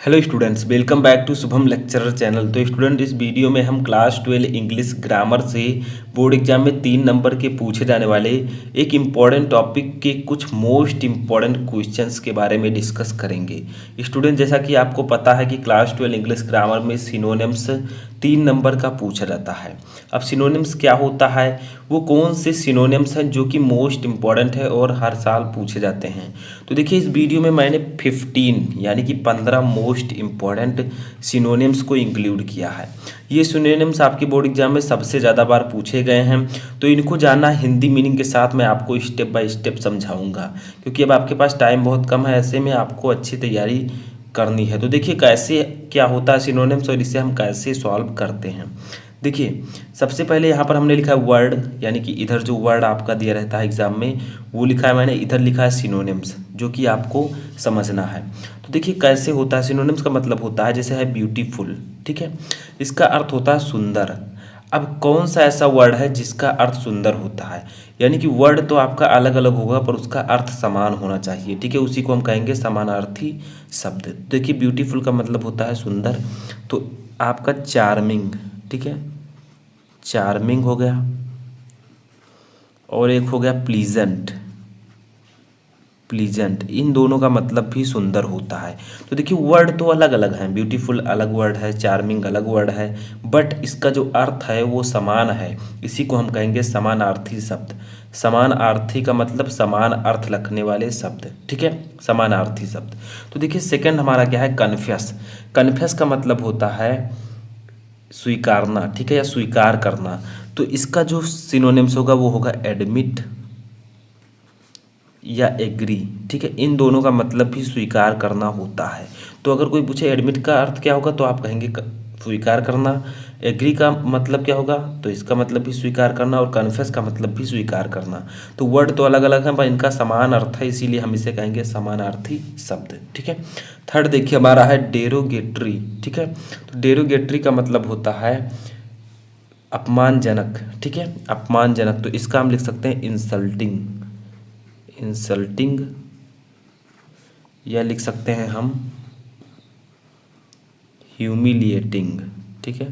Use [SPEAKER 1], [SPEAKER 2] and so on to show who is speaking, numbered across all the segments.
[SPEAKER 1] Hello students, welcome back to Shubham lecturer channel. तो स्टूडेंट, इस वीडियो में हम क्लास 12 इंग्लिश ग्रामर से बोर्ड एग्जाम में 3 नंबर के पूछे जाने वाले एक इम्पॉर्टेंट टॉपिक के कुछ मोस्ट इम्पॉर्टेंट क्वेश्चंस के बारे में डिस्कस करेंगे। स्टूडेंट, जैसा कि आपको पता है कि क्लास 12 इंग्लिश ग्रामर में सिनोनिम्स 3 नंबर का पूछा जाता है। अब सिनोनिम्स क्या होता है, वो कौन से सिनोनिम्स हैं जो कि मोस्ट इम्पॉर्टेंट है और हर साल पूछे जाते हैं। तो देखिए, इस वीडियो में मैंने 15 यानी कि 15 मोस्ट इम्पॉर्टेंट सिनोनिम्स को इंक्लूड किया है। ये सिनोनिम्स आपके बोर्ड एग्जाम में सबसे ज़्यादा बार पूछे गए हैं, तो इनको जानना हिंदी मीनिंग के साथ मैं आपको स्टेप बाय स्टेप समझाऊंगा, क्योंकि अब आपके पास टाइम बहुत कम है। ऐसे में आपको अच्छी तैयारी करनी है। तो देखिए कैसे क्या होता है सिनोनिम्स और इसे हम कैसे सॉल्व करते हैं। देखिए, सबसे पहले यहाँ पर हमने लिखा है वर्ड, यानी कि इधर जो वर्ड आपका दिया रहता है एग्जाम में वो लिखा है मैंने, इधर लिखा है सिनोनिम्स, जो कि आपको समझना है। तो देखिए कैसे होता है। सिनोनिम्स का मतलब होता है, जैसे है ब्यूटीफुल, ठीक है, इसका अर्थ होता है सुंदर। अब कौन सा ऐसा वर्ड है जिसका अर्थ सुंदर होता है, यानी कि वर्ड तो आपका अलग अलग होगा पर उसका अर्थ समान होना चाहिए, ठीक है, उसी को हम कहेंगे समानार्थी शब्द। देखिए, ब्यूटीफुल का मतलब होता है सुंदर, तो आपका चार्मिंग, ठीक है, चार्मिंग हो गया, और एक हो गया प्लीजेंट। प्लीजेंट, इन दोनों का मतलब भी सुंदर होता है। तो देखिए, वर्ड तो अलग अलग हैं, ब्यूटीफुल अलग वर्ड है, चार्मिंग अलग वर्ड है, बट इसका जो अर्थ है वो समान है। इसी को हम कहेंगे समानार्थी शब्द। समानार्थी का मतलब समान अर्थ रखने वाले शब्द, ठीक है, समानार्थी शब्द। तो देखिए, सेकंड हमारा क्या है, कन्फेस। कन्फेस का मतलब होता है स्वीकारना, ठीक है, या स्वीकार करना। तो इसका जो सिनोनिम्स होगा वो होगा एडमिट या एग्री, ठीक है, इन दोनों का मतलब भी स्वीकार करना होता है। तो अगर कोई पूछे एडमिट का अर्थ क्या होगा, तो आप कहेंगे स्वीकार करना। एग्री का मतलब क्या होगा, तो इसका मतलब भी स्वीकार करना, और कन्फेस का मतलब भी स्वीकार करना। तो वर्ड तो अलग अलग हैं पर इनका समान अर्थ है, इसीलिए हम इसे कहेंगे समानार्थी शब्द, ठीक है। थर्ड देखिए हमारा है डेरोगेटरी, ठीक है। तो डेरोगेटरी का मतलब होता है अपमानजनक, ठीक है, अपमानजनक। तो इसका हम लिख सकते हैं इंसल्टिंग, इंसल्टिंग, या लिख सकते हैं हम ह्यूमिलिएटिंग, ठीक है,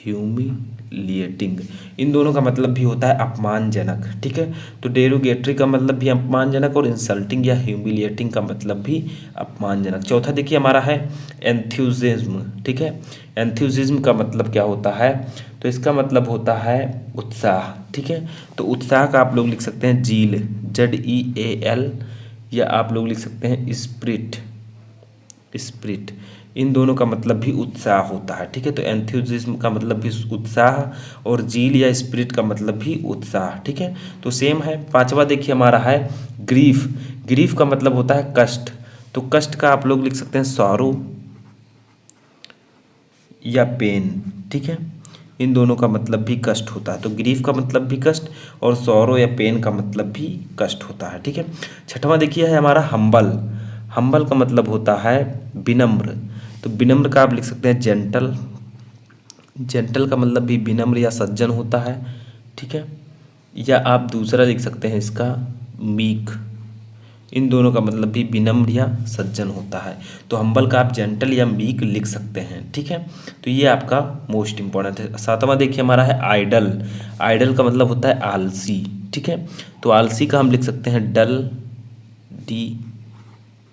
[SPEAKER 1] ह्यूमिलिएटिंग। इन दोनों का मतलब भी होता है अपमानजनक, ठीक है। तो डेरोगेटरी का मतलब भी अपमानजनक, और इंसल्टिंग या ह्यूमिलिएटिंग का मतलब भी अपमानजनक। चौथा देखिए हमारा है एंथ्यूजिज्म, ठीक है। एंथ्यूजिज्म का मतलब क्या होता है, तो इसका मतलब होता है उत्साह, ठीक है। तो उत्साह का आप लोग लिख सकते हैं जील, ZEAL, या आप लोग लिख सकते हैं स्प्रिट, स्प्रिट। इन दोनों का मतलब भी उत्साह होता है, ठीक है। तो एंथ्यूजिज्म का मतलब भी उत्साह, और जील या स्पिरिट का मतलब भी उत्साह, ठीक है। तो सेम है। पांचवा देखिए हमारा है ग्रीफ। ग्रीफ का मतलब होता है कष्ट। तो कष्ट का आप लोग लिख सकते हैं सॉरो या पेन, ठीक है, इन दोनों का मतलब भी कष्ट होता है। तो ग्रीफ का मतलब भी कष्ट, और सॉरो या पेन का मतलब भी कष्ट होता है, ठीक है। छठवां देखिए है हमारा हम्बल। हम्बल का मतलब होता है विनम्र। तो विनम्र का आप लिख सकते हैं जेंटल। जेंटल का मतलब भी विनम्र या सज्जन होता है, ठीक है। या आप दूसरा लिख सकते हैं इसका मीक। इन दोनों का मतलब भी विनम्र या सज्जन होता है। तो हम्बल का आप जेंटल या मीक लिख सकते हैं, ठीक है। तो ये आपका मोस्ट इंपॉर्टेंट है। सातवां देखिए हमारा है आइडल। आइडल का मतलब होता है आलसी, ठीक है। तो आलसी का हम लिख सकते हैं डल,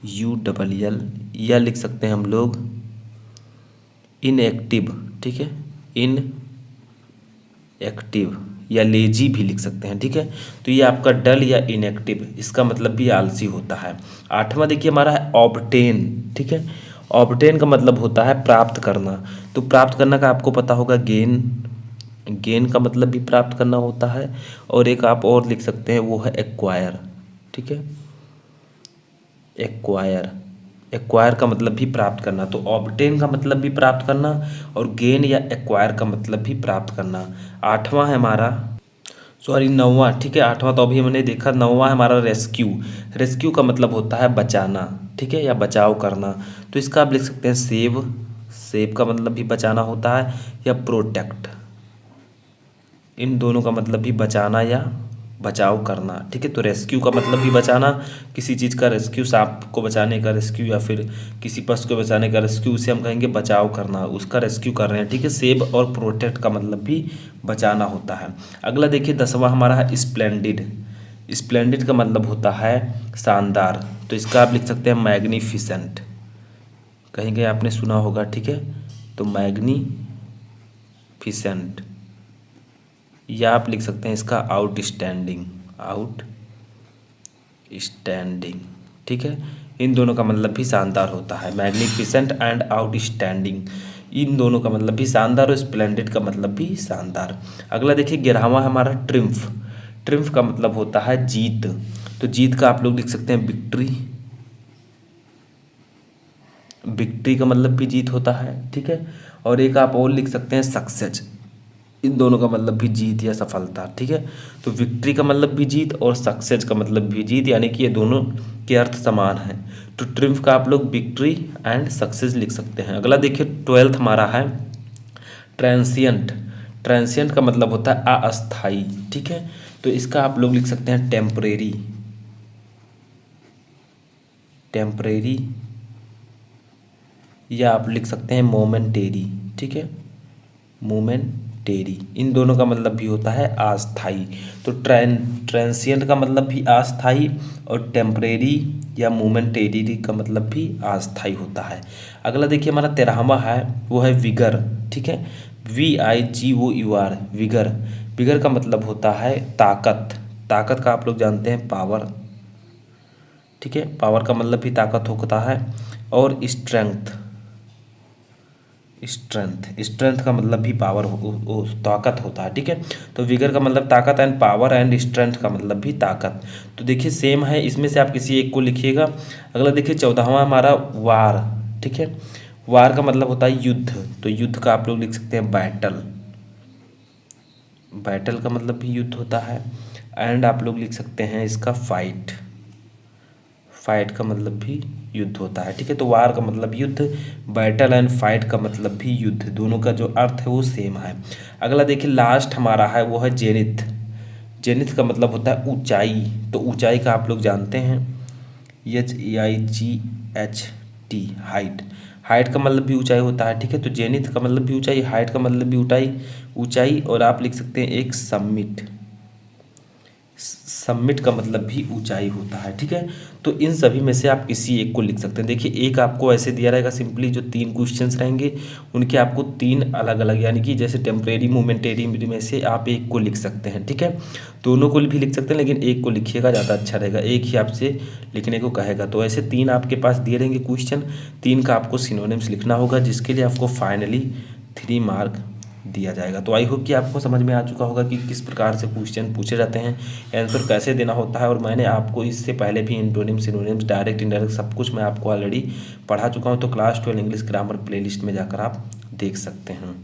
[SPEAKER 1] DULL, या लिख सकते हैं हम लोग इनएक्टिव, ठीक है, इनएक्टिव, या लेजी भी लिख सकते हैं, ठीक है। तो ये आपका डल या इनएक्टिव, इसका मतलब भी आलसी होता है। आठवां देखिए हमारा है ऑब्टेन, ठीक है। ऑब्टेन का मतलब होता है प्राप्त करना। तो प्राप्त करना का आपको पता होगा गेन। गेन का मतलब भी प्राप्त करना होता है, और एक आप और लिख सकते हैं वो है एक्वायर, ठीक है, एक्वायर। एक्वायर का मतलब भी प्राप्त करना। तो ऑब्टेन का मतलब भी प्राप्त करना, और गेन या एक्वायर का मतलब भी प्राप्त करना। आठवां है हमारा, सॉरी नौवां, ठीक है, आठवां तो अभी हमने देखा। नौवां है हमारा रेस्क्यू। रेस्क्यू का मतलब होता है बचाना, ठीक है, या बचाव करना। तो इसका आप लिख सकते हैं सेव। सेव का मतलब भी बचाना होता है, या प्रोटेक्ट। इन दोनों का मतलब भी बचाना या बचाव करना, ठीक है। तो रेस्क्यू का मतलब भी बचाना, किसी चीज़ का रेस्क्यू, सांप को बचाने का रेस्क्यू या फिर किसी पशु को बचाने का रेस्क्यू, उसे हम कहेंगे बचाव करना, उसका रेस्क्यू कर रहे हैं, ठीक है। सेव और प्रोटेक्ट का मतलब भी बचाना होता है। अगला देखिए 10वां हमारा है स्प्लेंडिड। स्प्लेंडिड का मतलब होता है शानदार, तो इसका आप लिख सकते हैं मैग्निफिसेंट, कहीं कहीं आपने सुना होगा, ठीक है। तो मैग्निफिसेंट, या आप लिख सकते हैं इसका आउटस्टैंडिंग, आउटस्टैंडिंग, ठीक है। इन दोनों का मतलब भी शानदार होता है, मैग्निफिसेंट एंड आउटस्टैंडिंग, इन दोनों का मतलब भी शानदार और स्प्लेंडिड का मतलब भी शानदार। अगला देखिए 11वां हमारा ट्रिम्फ। ट्रिम्फ का मतलब होता है जीत, तो जीत का आप लोग लिख सकते हैं विक्ट्री, विक्ट्री का मतलब भी जीत होता है, ठीक है। और एक आप और लिख सकते हैं सक्सेस, इन दोनों का मतलब भी जीत या सफलता, ठीक है। तो विक्ट्री का मतलब भी जीत और सक्सेस का मतलब भी जीत, यानी कि ये दोनों के अर्थ समान हैं। तो ट्रिम्फ का आप लोग विक्ट्री एंड सक्सेस लिख सकते हैं। अगला देखिए 12वां हमारा है ट्रांसिएंट। ट्रांसिएंट का मतलब होता है अस्थाई, ठीक है। तो इसका आप लोग लिख सकते हैं टेम्परेरी, टेम्परेरी, या आप लिख सकते हैं मोमेंटेरी, ठीक है, मोमेंटेरी, इन दोनों का मतलब भी होता है अस्थाई। तो ट्रांसिएंट का मतलब भी अस्थाई और टेम्परेरी या मोमेंटेरी का मतलब भी अस्थाई होता है। अगला देखिए हमारा 13वां है, वो है विगर, ठीक है, VIGOUR, विगर। विगर का मतलब होता है ताकत, ताकत का आप लोग जानते हैं पावर, ठीक है, पावर का मतलब भी ताकत होता है। और स्ट्रेंथ, स्ट्रेंथ, स्ट्रेंथ का मतलब भी पावर ताकत होता है, ठीक है। तो विगर का मतलब ताकत एंड पावर एंड स्ट्रेंथ का मतलब भी ताकत। तो देखिए सेम है, इसमें से आप किसी एक को लिखिएगा। अगला देखिए 14वां हमारा वार, ठीक है। वार का मतलब होता है युद्ध, तो युद्ध का आप लोग लिख सकते हैं बैटल, बैटल का मतलब भी युद्ध होता है। एंड आप लोग लिख सकते हैं इसका फाइट, फाइट का मतलब भी युद्ध होता है, ठीक है। तो वार का मतलब युद्ध, बैटल एंड फाइट का मतलब भी युद्ध, दोनों का जो अर्थ है वो सेम है। अगला देखिए लास्ट हमारा है, वो है जेनिथ। जेनिथ का मतलब होता है ऊंचाई, तो ऊंचाई का आप लोग जानते हैं HAIGHT, हाइट। हाइट का मतलब भी ऊंचाई होता है, ठीक है। तो जेनिथ का मतलब भी ऊंचाई, हाइट का मतलब भी ऊंचाई, ऊंचाई, और आप लिख सकते हैं एक समिट, समिट का मतलब भी ऊंचाई होता है, ठीक है। तो इन सभी में से आप किसी एक को लिख सकते हैं। देखिए एक आपको ऐसे दिया रहेगा सिंपली, जो 3 क्वेश्चंस रहेंगे उनके आपको 3 अलग अलग, यानी कि जैसे टेम्परेरी मोमेंटेरी में से आप एक को लिख सकते हैं, ठीक है। दोनों को भी लिख सकते हैं, लेकिन एक को लिखिएगा ज़्यादा अच्छा रहेगा, एक ही आपसे लिखने को कहेगा। तो ऐसे 3 आपके पास दिए रहेंगे क्वेश्चन, 3 का आपको सिनोनिम्स लिखना होगा, जिसके लिए आपको फाइनली 3 मार्क दिया जाएगा। तो आई होप कि आपको समझ में आ चुका होगा कि किस प्रकार से क्वेश्चन पूछे जाते हैं, आंसर कैसे देना होता है। और मैंने आपको इससे पहले भी एंटोनिम्स, सिनोनिम्स, डायरेक्ट इनडायरेक्ट सब कुछ मैं आपको ऑलरेडी पढ़ा चुका हूं। तो क्लास 12 इंग्लिश ग्रामर प्लेलिस्ट में जाकर आप देख सकते हैं।